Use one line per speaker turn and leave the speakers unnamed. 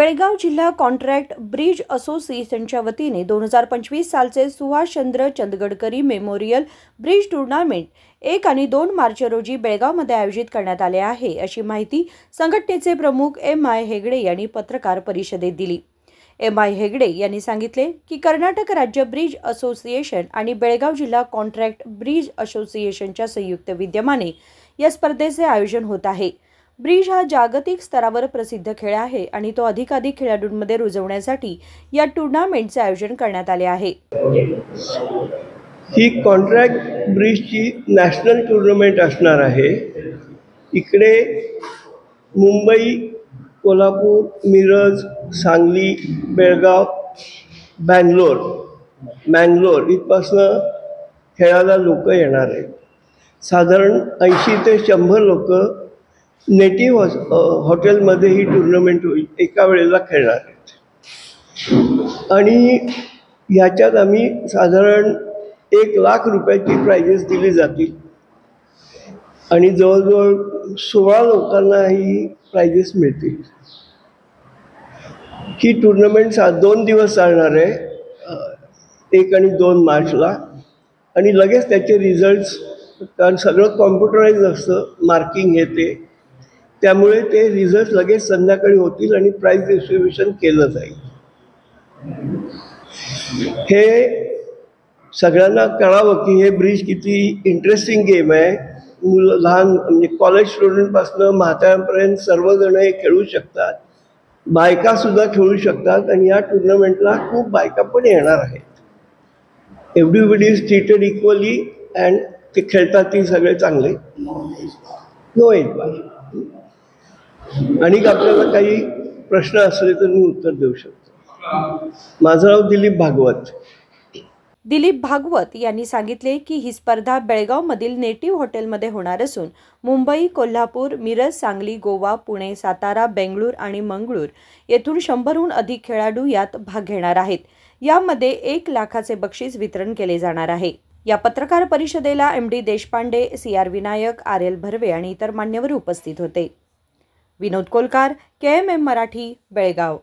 बेळगाव जिल्हा contract bridge असोसिएशनच्या वतीने 2025 सालचे सुभाषचंद्र चंदगडकरी मेमोरियल ब्रिज टूर्नामेंट 1 आणि 2 मार्च रोजी बेळगावमध्ये आयोजित करण्यात आले आहे, अशी माहिती संघटनेचे प्रमुख एम.आय. हेगडे यांनी पत्रकार परिषदेत दिली। एम.आय. हेगडे यांनी सांगितले की कर्नाटक राज्य ब्रिज असोसिएशन आणि बेळगाव जिल्हा कॉन्ट्रॅक्ट ब्रिज असोसिएशनच्या संयुक्त विद्यमाने या स्पर्धेचे आयोजन होत आहे। ब्रिज हा जागतिक स्तरावर प्रसिद्ध खेळ आहे आणि तो अधिकाधिक खेळाडूंमध्ये रुजवण्यासाठी या टूर्नामेंटचे आयोजन करण्यात आले आहे।
ही कॉन्ट्रॅक्ट ब्रिजची नॅशनल टूर्नामेंट असणार आहे। इकडे मुंबई, कोल्हापूर, मिरज, सांगली, बेळगाव, मँगलोर इथपासून खेळायला लोक येणार आहेत। साधारण 80 ते 100 लोक नेटिव्ह हॉटेलमध्ये ही टूर्नामेंट होईल, एका वेळेला खेळणार आहेत। आणि ह्याच्यात आम्ही साधारण 1 लाख रुपयाची प्राइजेस दिली जातील आणि जवळजवळ 16 लोकांना ही प्राइजेस मिळतील। ही टूर्नामेंट 2 दिवस चालणार आहे, 1 आणि 2 मार्चला। आणि लगेच त्याचे रिझल्ट्स, कारण सगळं कॉम्प्युटराइज असतं, मार्किंग येते, त्यामुळे ते रिझल्ट लगेच संध्याकाळी होतील आणि प्राइज डिस्ट्रीब्युशन केलं जाईल। हे सगळ्यांना कळावं की हे ब्रिज किती इंटरेस्टिंग गेम आहे। लहान म्हणजे कॉलेज स्टुडंटपासून म्हाताऱ्यांपर्यंत सर्वजण हे खेळू शकतात, बायकासुद्धा खेळू शकतात आणि या टूर्नामेंटला खूप बायका पण येणार आहेत। Everybody is treated equally and ते खेळतात ती सगळे चांगले। नो एज बार। आणि आपल्याला काही प्रश्न असले तर मी उत्तर देऊ शकतो। माझं नाव दिलीप भागवत।
दिलीप भागवत यांनी सांगितले की ही स्पर्धा बेळगावमधील नेटिव्ह हॉटेलमध्ये होणार असून मुंबई, कोल्हापूर, मिरज, सांगली, गोवा, पुणे, सातारा, बेंगळूर आणि मंगळूर येथून 100हून अधिक खेळाडू यात भाग घेणार आहेत। यामध्ये 1 लाखाचे बक्षीस वितरण केले जाणार आहे। या पत्रकार परिषदेला MD. Deshpande, CR. Vinayak, RL. Bharve आणि इतर मान्यवर उपस्थित होते। विनोद कोलकार, KMM मराठी, बेळगाव।